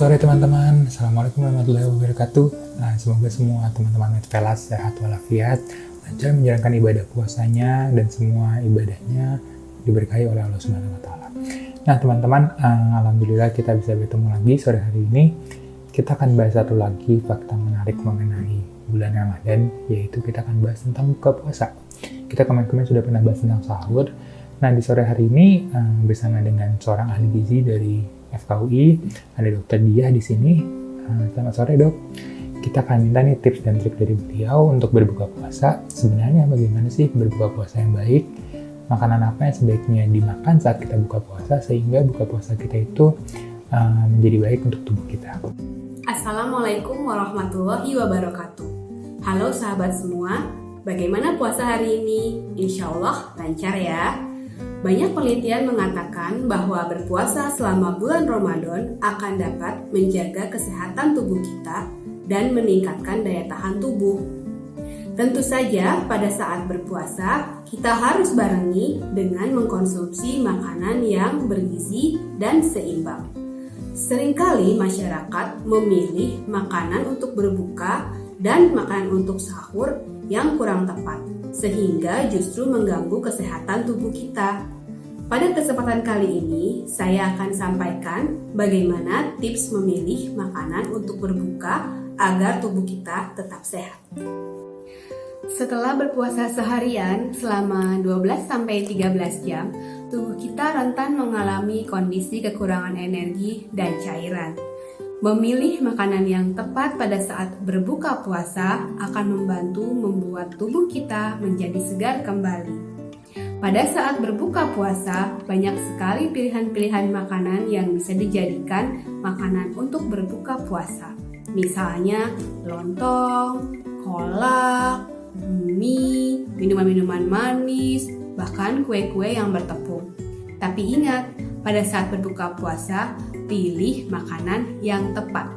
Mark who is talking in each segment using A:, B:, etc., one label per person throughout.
A: sore teman-teman, Assalamualaikum warahmatullahi wabarakatuh. Semoga semua teman-teman Medvelas sehat walafiat, lancar menjalankan ibadah puasanya dan semua ibadahnya diberkahi oleh Allah Subhanahu wa taala. Nah, teman-teman, alhamdulillah kita bisa bertemu lagi sore hari ini. Kita akan bahas satu lagi fakta menarik mengenai bulan Ramadan, yaitu kita akan bahas tentang buka puasa. Kita kemarin sudah pernah bahas tentang sahur. Nah, di sore hari ini bersama dengan seorang ahli gizi dari FKUI, ada Dokter Diah di sini. Selamat sore, Dok. Kita akan minta nih tips dan trik dari beliau untuk berbuka puasa. Sebenarnya bagaimana sih berbuka puasa yang baik? Makanan apa yang sebaiknya dimakan saat kita buka puasa sehingga buka puasa kita itu menjadi baik untuk tubuh kita.
B: Assalamualaikum warahmatullahi wabarakatuh. Halo sahabat semua, bagaimana puasa hari ini? Insya Allah lancar ya. Banyak penelitian mengatakan bahwa berpuasa selama bulan Ramadan akan dapat menjaga kesehatan tubuh kita dan meningkatkan daya tahan tubuh. Tentu saja pada saat berpuasa kita harus barengi dengan mengkonsumsi makanan yang bergizi dan seimbang. Seringkali masyarakat memilih makanan untuk berbuka dan makanan untuk sahur yang kurang tepat, sehingga justru mengganggu kesehatan tubuh kita. Pada kesempatan kali ini, saya akan sampaikan bagaimana tips memilih makanan untuk berbuka agar tubuh kita tetap sehat. Setelah berpuasa seharian selama 12-13 jam, tubuh kita rentan mengalami kondisi kekurangan energi dan cairan. Memilih makanan yang tepat pada saat berbuka puasa akan membantu membuat tubuh kita menjadi segar kembali. Pada saat berbuka puasa, banyak sekali pilihan-pilihan makanan yang bisa dijadikan makanan untuk berbuka puasa. Misalnya lontong, kolak, mie, minuman-minuman manis, bahkan kue-kue yang bertepung. Tapi ingat, pada saat berbuka puasa, pilih makanan yang tepat.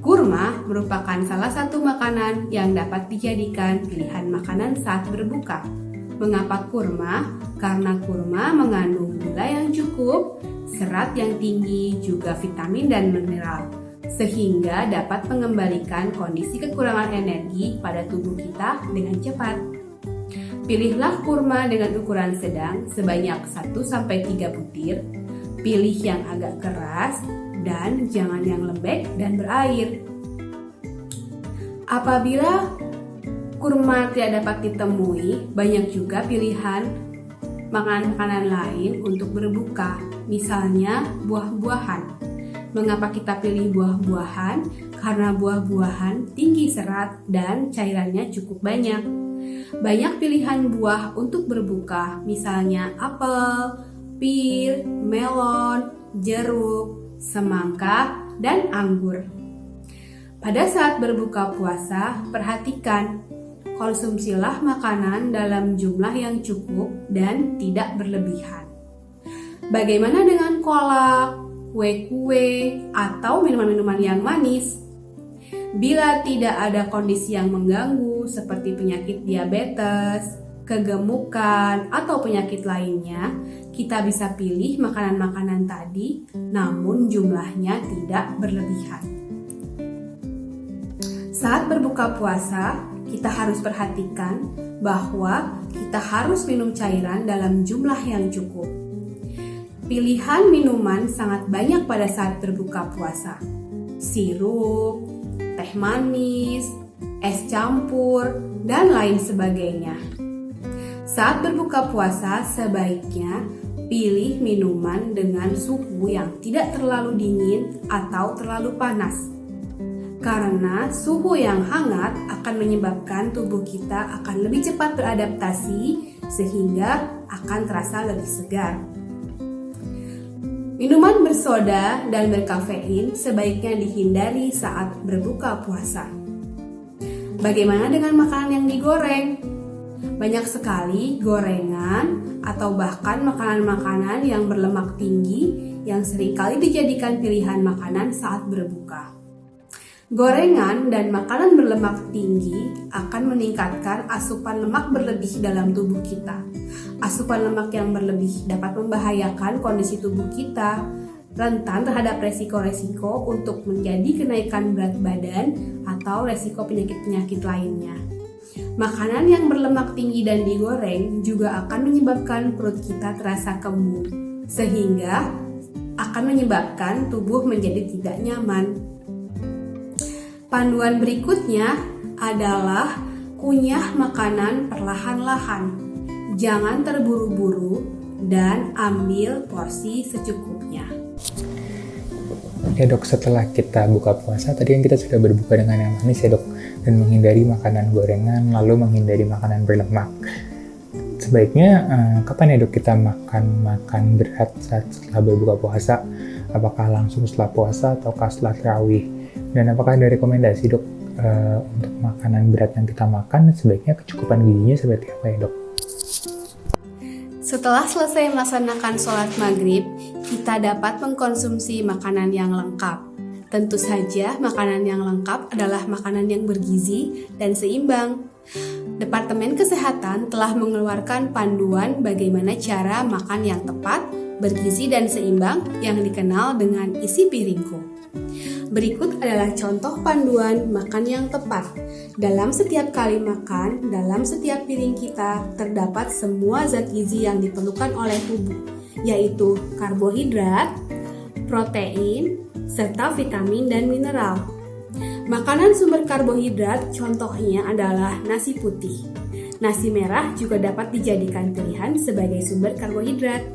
B: Kurma merupakan salah satu makanan yang dapat dijadikan pilihan makanan saat berbuka. Mengapa kurma? Karena kurma mengandung gula yang cukup, serat yang tinggi, juga vitamin dan mineral, sehingga dapat mengembalikan kondisi kekurangan energi pada tubuh kita dengan cepat. Pilihlah kurma dengan ukuran sedang sebanyak 1-3 butir. Pilih yang agak keras dan jangan yang lembek dan berair. Apabila kurma tidak dapat ditemui, banyak juga pilihan makanan-makanan lain untuk berbuka, misalnya buah-buahan. Mengapa kita pilih buah-buahan? Karena buah-buahan tinggi serat dan cairannya cukup banyak. Banyak pilihan buah untuk berbuka, misalnya apel, pir, melon, jeruk, semangka, dan anggur. Pada saat berbuka puasa, perhatikan konsumsilah makanan dalam jumlah yang cukup dan tidak berlebihan. Bagaimana dengan kolak, kue-kue, atau minuman-minuman yang manis? Bila tidak ada kondisi yang mengganggu seperti penyakit diabetes, kegemukan, atau penyakit lainnya, kita bisa pilih makanan-makanan tadi, namun jumlahnya tidak berlebihan. Saat berbuka puasa, kita harus perhatikan bahwa kita harus minum cairan dalam jumlah yang cukup. Pilihan minuman sangat banyak pada saat berbuka puasa. Sirup, teh manis, es campur, dan lain sebagainya. Saat berbuka puasa, sebaiknya pilih minuman dengan suhu yang tidak terlalu dingin atau terlalu panas. Karena suhu yang hangat akan menyebabkan tubuh kita akan lebih cepat beradaptasi sehingga akan terasa lebih segar. Minuman bersoda dan berkafein sebaiknya dihindari saat berbuka puasa. Bagaimana dengan makanan yang digoreng? Banyak sekali gorengan atau bahkan makanan-makanan yang berlemak tinggi yang seringkali dijadikan pilihan makanan saat berbuka. Gorengan dan makanan berlemak tinggi akan meningkatkan asupan lemak berlebih dalam tubuh kita. Asupan lemak yang berlebih dapat membahayakan kondisi tubuh kita rentan terhadap resiko-resiko untuk menjadi kenaikan berat badan atau resiko penyakit-penyakit lainnya. Makanan yang berlemak tinggi dan digoreng juga akan menyebabkan perut kita terasa kembung, sehingga akan menyebabkan tubuh menjadi tidak nyaman. Panduan berikutnya adalah kunyah makanan perlahan-lahan. Jangan terburu-buru dan ambil porsi secukupnya.
A: Ya dok, setelah kita buka puasa, tadi kan kita sudah berbuka dengan yang manis ya dok, dan menghindari makanan gorengan, lalu menghindari makanan berlemak. Sebaiknya kapan ya dok kita makan berat saat setelah berbuka puasa? Apakah langsung setelah puasa ataukah setelah tarawih? Dan apakah ada rekomendasi dok untuk makanan berat yang kita makan, sebaiknya kecukupan gizinya seperti apa ya dok?
B: Setelah selesai melaksanakan sholat maghrib, kita dapat mengkonsumsi makanan yang lengkap. Tentu saja makanan yang lengkap adalah makanan yang bergizi dan seimbang. Departemen Kesehatan telah mengeluarkan panduan bagaimana cara makan yang tepat, bergizi dan seimbang yang dikenal dengan isi piringku. Berikut adalah contoh panduan makan yang tepat. Dalam setiap kali makan, dalam setiap piring kita terdapat semua zat gizi yang diperlukan oleh tubuh, yaitu karbohidrat, protein, serta vitamin dan mineral. Makanan sumber karbohidrat contohnya adalah nasi putih. Nasi merah juga dapat dijadikan pilihan sebagai sumber karbohidrat.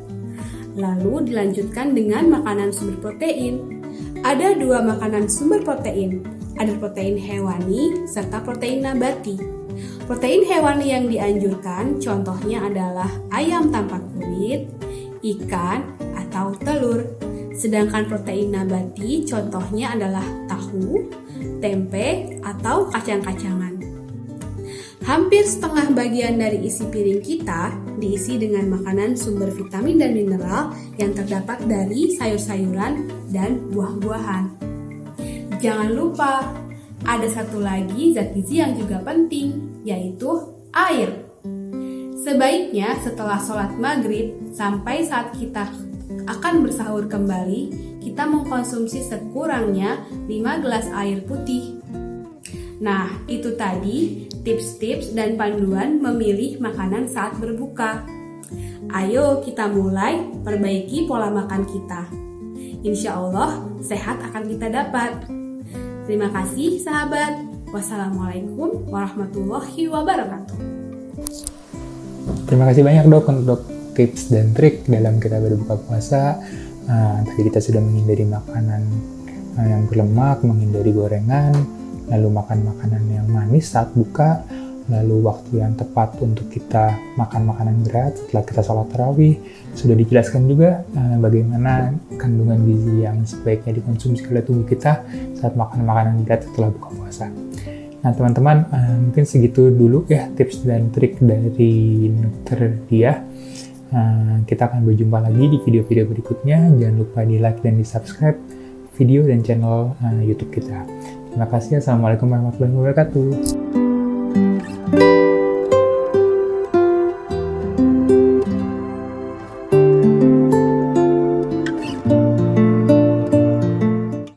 B: Lalu dilanjutkan dengan makanan sumber protein. Ada dua makanan sumber protein, ada protein hewani serta protein nabati. Protein hewani yang dianjurkan contohnya adalah ayam tanpa kulit, ikan, atau telur. Sedangkan protein nabati contohnya adalah tahu, tempe, atau kacang-kacangan. Hampir setengah bagian dari isi piring kita diisi dengan makanan sumber vitamin dan mineral yang terdapat dari sayur-sayuran dan buah-buahan. Jangan lupa, ada satu lagi zat gizi yang juga penting, yaitu air. Sebaiknya setelah sholat maghrib sampai saat kita akan bersahur kembali, kita mengkonsumsi sekurangnya 5 gelas air putih. Nah, itu tadi tips-tips dan panduan memilih makanan saat berbuka. Ayo kita mulai perbaiki pola makan kita. Insya Allah sehat akan kita dapat. Terima kasih sahabat. Wassalamualaikum warahmatullahi wabarakatuh.
A: Terima kasih banyak dok untuk tips dan trik dalam kita berbuka puasa. Tadi kita sudah menghindari makanan yang berlemak, menghindari gorengan, lalu makan makanan yang manis saat buka, lalu waktu yang tepat untuk kita makan makanan berat setelah kita sholat tarawih. Sudah dijelaskan juga bagaimana kandungan gizi yang sebaiknya dikonsumsi oleh tubuh kita saat makan makanan berat setelah buka puasa. Nah teman-teman, mungkin segitu dulu ya tips dan trik dari Nutridia. Kita akan berjumpa lagi di video-video berikutnya. Jangan lupa di like dan di subscribe video dan channel YouTube kita. Terima kasih. Assalamualaikum warahmatullahi wabarakatuh.